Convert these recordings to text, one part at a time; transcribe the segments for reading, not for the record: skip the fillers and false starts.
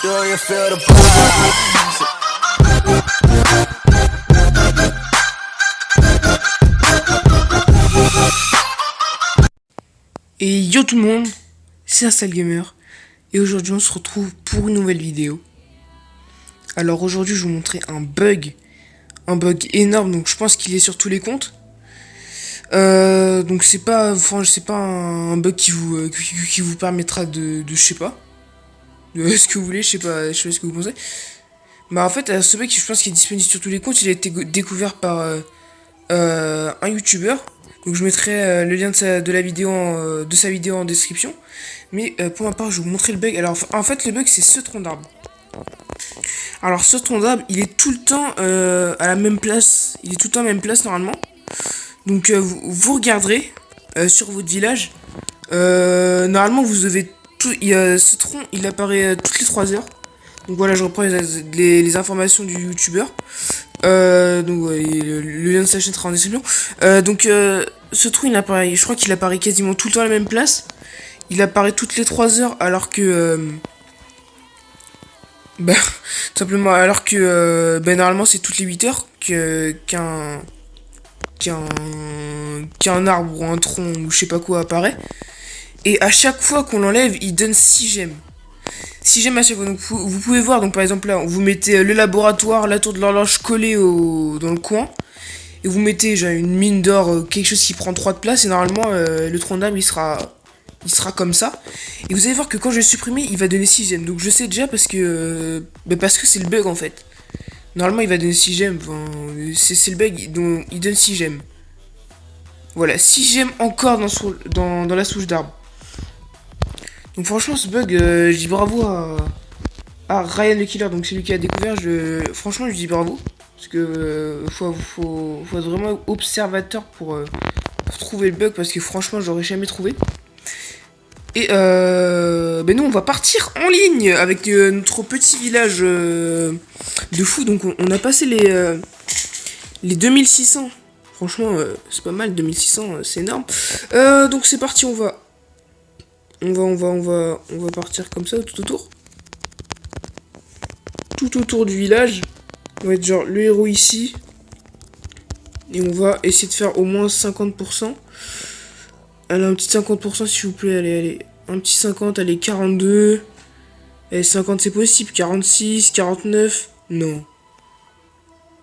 Do you feel the vibes? Et yo tout le monde, c'est Astal Gamer et aujourd'hui on se retrouve pour une nouvelle vidéo. Alors aujourd'hui je vais vous montrer un bug énorme, donc je pense qu'il est sur tous les comptes. Donc c'est pas, enfin c'est pas un bug qui vous permettra de je sais pas, de ce que vous voulez, je sais pas ce que vous pensez. Mais en fait ce bug je pense qu'il est disponible sur tous les comptes, il a été découvert par un youtubeur. Donc je mettrai le lien de la vidéo de sa vidéo en description. Mais pour ma part je vais vous montrer le bug. Alors en fait le bug c'est ce tronc d'arbre. Alors ce tronc d'arbre il est tout le temps à la même place. Il est tout le temps à la même place normalement. Donc vous regarderez sur votre village. Normalement vous devez tout. Ce tronc il apparaît toutes les 3 heures. Donc voilà, je reprends les informations du youtubeur. Donc ouais, le lien de sa chaîne sera en description. Ce trou il apparaît, je crois qu'il apparaît quasiment tout le temps à la même place. Il apparaît toutes les 3 heures alors que tout simplement alors que normalement c'est toutes les 8 heures qu'un arbre ou un tronc ou je sais pas quoi apparaît. Et à chaque fois qu'on l'enlève, il donne 6 gemmes. 6 gemmes à chaque fois. Donc vous pouvez voir, donc par exemple là, vous mettez le laboratoire, la tour de l'horloge collée dans le coin. Et vous mettez genre, une mine d'or, quelque chose qui prend 3 de place. Et normalement, le tronc d'arbre, il sera comme ça. Et vous allez voir que quand je vais le supprimer, il va donner 6 gemmes. Donc je sais déjà parce que c'est le bug en fait. Normalement, il va donner 6 gemmes. Enfin, c'est le bug, donc il donne 6 gemmes. Voilà, 6 gemmes encore dans la souche d'arbre. Donc franchement, ce bug, je dis bravo à Ryan le Killer, donc c'est lui qui a découvert. Franchement, je dis bravo. Parce que faut être vraiment observateur pour trouver le bug, parce que franchement, j'aurais jamais trouvé. Et nous, on va partir en ligne avec notre petit village de fou. Donc on a passé les 2600. Franchement, c'est pas mal, 2600, c'est énorme. Donc c'est parti, on va partir comme ça tout autour. Tout autour du village. On va être genre le héros ici. Et on va essayer de faire au moins 50%. Allez, un petit 50% s'il vous plaît. Allez. Un petit 50, allez, 42. Allez, 50 c'est possible. 46, 49. Non.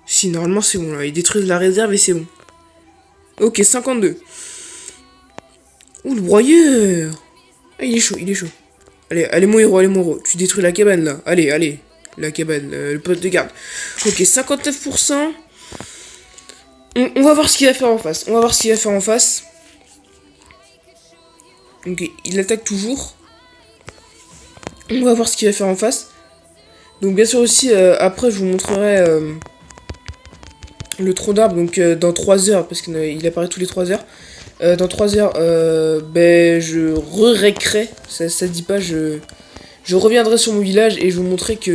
Si, normalement c'est bon là. Ils détruisent la réserve et c'est bon. Ok, 52. Ouh, le broyeur. Ah, il est chaud. Allez mon héros. Tu détruis la cabane là. Allez. La cabane, le poste de garde. Ok, 59%. On va voir ce qu'il va faire en face. Ok, il attaque toujours. On va voir ce qu'il va faire en face. Donc bien sûr aussi, après je vous montrerai le tronc d'arbre. Donc dans 3 heures, parce qu'il apparaît tous les 3 heures. Dans 3 heures, je récréerai. Ça se dit pas, je reviendrai sur mon village et je vous montrerai que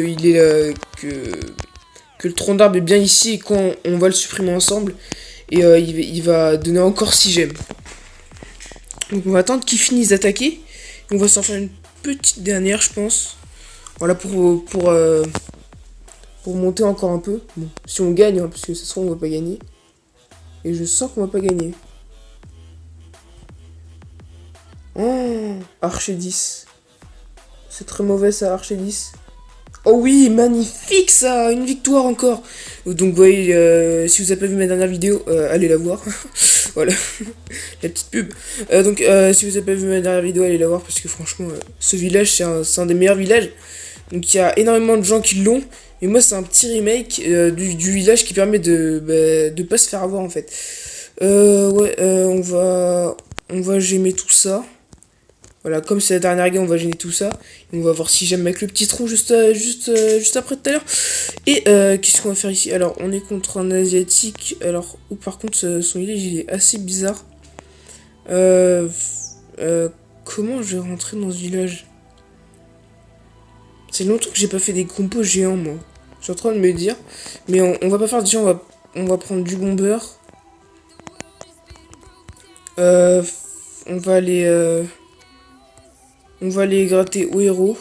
le tronc d'arbre est bien ici et quand on va le supprimer ensemble. Et il va donner encore 6 gemmes. Donc on va attendre qu'il finisse d'attaquer. On va s'en faire une petite dernière, je pense. Voilà, pour monter encore un peu. Bon, si on gagne, hein, parce que ça se trouve on va pas gagner. Et je sens qu'on va pas gagner. Oh, Archer 10. C'est très mauvais ça, Archer 10. Oh oui, magnifique ça, une victoire encore. Donc vous voyez, si vous avez pas vu ma dernière vidéo, allez la voir. Voilà, la petite pub. Si vous avez pas vu ma dernière vidéo, allez la voir parce que franchement, ce village c'est un des meilleurs villages. Donc il y a énormément de gens qui l'ont. Et moi c'est un petit remake du village qui permet de pas se faire avoir en fait. On va gemmer tout ça. Voilà, comme c'est la dernière game, on va gêner tout ça. Et on va voir si j'aime avec le petit tronc juste après tout à l'heure. Et qu'est-ce qu'on va faire ici? Alors, on est contre un asiatique. Alors, par contre, son village, il est assez bizarre. Comment je vais rentrer dans ce village? C'est longtemps que j'ai pas fait des compos géants, moi. Je suis en train de me dire. Mais on va pas faire déjà, on va prendre du bomber. On va aller gratter au héros,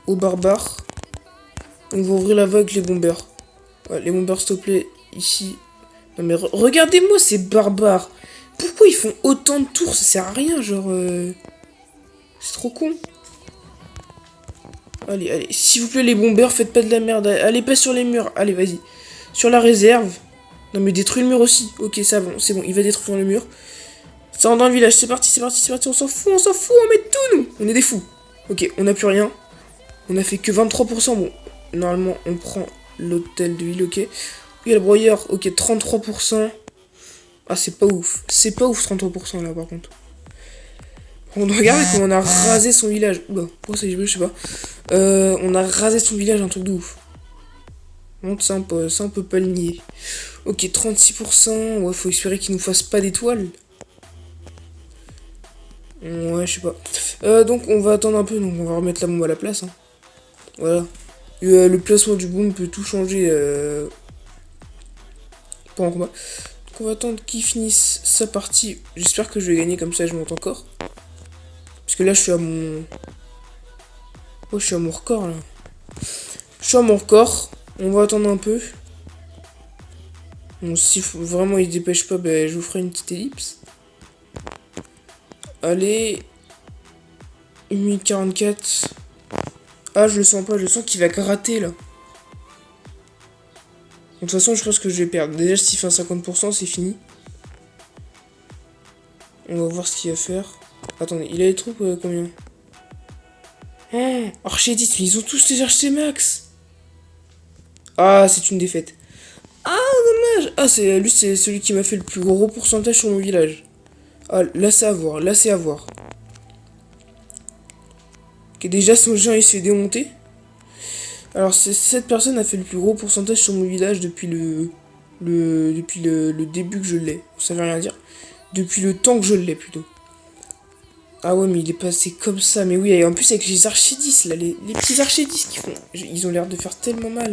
au barbare. On va ouvrir la voie avec les bombers. Ouais, les bombers, s'il te plaît, ici. Non mais regardez-moi ces barbares. Pourquoi ils font autant de tours? Ça sert à rien, genre... C'est trop con. Allez, allez, s'il vous plaît les bombers, faites pas de la merde. Allez pas sur les murs, allez vas-y. Sur la réserve. Non mais détruis le mur aussi. Ok, ça bon, c'est bon, il va détruire le mur. Ça rentre dans le village, c'est parti, c'est parti, c'est parti. On s'en fout, on met tout nous. On est des fous. Ok, on a plus rien. On a fait que 23%. Bon, normalement on prend l'hôtel de ville, ok. Il y a le broyeur, ok, 33%. Ah, c'est pas ouf. C'est pas ouf 33% là par contre. On regarde comment on a rasé son village. Oula, pourquoi ça je sais pas. On a rasé son village, un truc de ouf. Bon, ça on peut pas le nier. Ok, 36%. Ouais, faut espérer qu'il nous fasse pas d'étoiles. Ouais, je sais pas. Donc on va attendre un peu, donc on va remettre la bombe à la place. Hein. Voilà. Le placement du bombe peut tout changer pendant le combat. Donc on va attendre qu'il finisse sa partie. J'espère que je vais gagner, comme ça je monte encore. Parce que là je suis à mon... Oh, je suis à mon record là. Je suis à mon record. On va attendre un peu. Bon, si vraiment il se dépêche pas, ben, je vous ferai une petite ellipse. Allez. 1044. Ah, je le sens pas, je sens qu'il va gratter là. De toute façon, je pense que je vais perdre. Déjà, s'il fait un 50%, c'est fini. On va voir ce qu'il va faire. Attendez, il a les troupes combien? Oh, Archer 10, mais ils ont tous les archers max. Ah, c'est une défaite. Ah, dommage. Ah, lui, c'est celui qui m'a fait le plus gros pourcentage sur mon village. Ah, là, c'est à voir, là, c'est à voir. Ok, déjà, son géant, il se fait démonter. Alors, cette personne a fait le plus gros pourcentage sur mon village depuis le début que je l'ai. Ça veut rien dire. Depuis le temps que je l'ai, plutôt. Ah ouais, mais il est passé comme ça. Mais oui, et en plus, avec les archers 10, là, les petits archers 10 qui font... Ils ont l'air de faire tellement mal.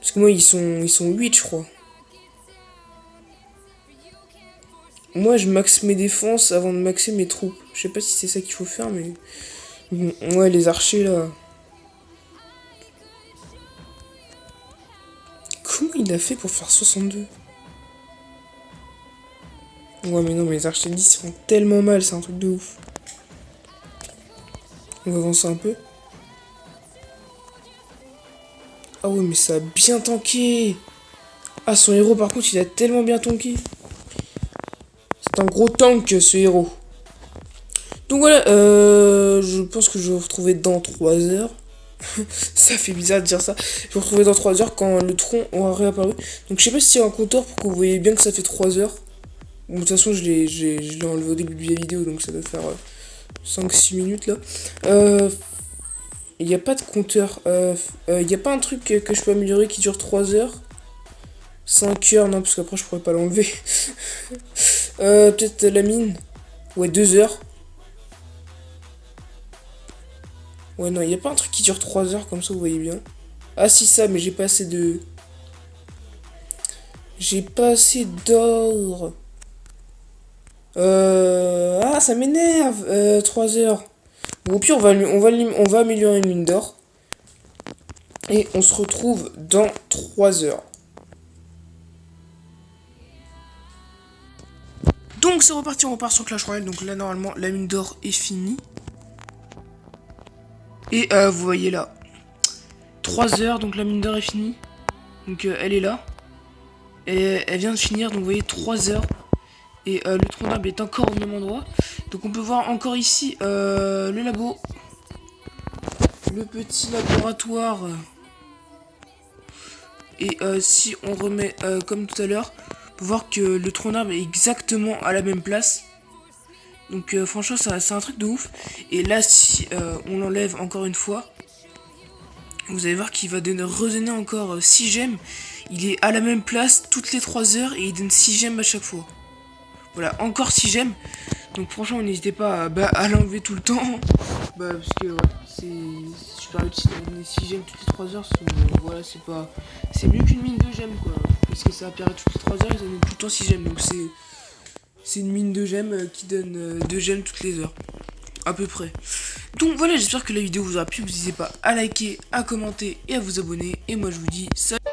Parce que moi, ils sont 8, je crois. Moi, je maxe mes défenses avant de maxer mes troupes. Je sais pas si c'est ça qu'il faut faire, mais... Bon, ouais, les archers, là... Comment il a fait pour faire 62? Ouais, mais non, mais les archers 10 font tellement mal, c'est un truc de ouf. On va avancer un peu. Ah ouais, mais ça a bien tanké. Ah, son héros, par contre, il a tellement bien tanké. C'est un gros tank, ce héros. Donc voilà, je pense que je vais vous retrouver dans 3 heures. Ça fait bizarre de dire ça. Je vais vous retrouver dans 3 heures quand le tronc aura réapparu. Donc je sais pas s'il y a un compteur pour que vous voyez bien que ça fait 3 heures. Bon, de toute façon, je l'ai enlevé au début de la vidéo, donc ça doit faire 5-6 minutes là. Il n'y a pas de compteur. Il n'y a pas un truc que je peux améliorer qui dure 3 heures. 5 heures, non, parce qu'après je pourrais pas l'enlever. Peut-être la mine. Ouais, 2 heures. Ouais, non, il n'y a pas un truc qui dure 3 heures comme ça, vous voyez bien. Ah, si, ça, mais j'ai pas assez de... J'ai pas assez d'or. Ah, ça m'énerve. 3 heures. Bon, au pire, on va améliorer une mine d'or. Et on se retrouve dans 3 heures. Donc c'est reparti, on repart sur Clash Royale. Donc là, normalement, la mine d'or est finie. Et vous voyez là, 3 heures, donc la mine d'or est finie. Donc elle est là. Et elle vient de finir, donc vous voyez 3 heures. Et le tronc d'arbre est encore au même endroit. Donc on peut voir encore ici le labo. Le petit laboratoire. Et si on remet comme tout à l'heure, on peut voir que le tronc d'arbre est exactement à la même place. Donc franchement c'est un truc de ouf. Et là si on l'enlève encore une fois, vous allez voir qu'il va redonner encore 6 gemmes. Il est à la même place toutes les 3 heures et il donne 6 gemmes à chaque fois. Voilà, encore 6 gemmes. Donc franchement n'hésitez pas à l'enlever tout le temps. Parce que ouais, c'est super utile de donner 6 gemmes toutes les 3 heures. Voilà, c'est mieux qu'une mine de gemmes quoi. Parce que ça apparaît toutes les 3 heures et ça donne tout le temps 6 gemmes. Donc c'est une mine de gemmes qui donne 2 gemmes toutes les heures. À peu près. Donc voilà, j'espère que la vidéo vous aura plu. N'hésitez pas à liker, à commenter et à vous abonner. Et moi je vous dis salut.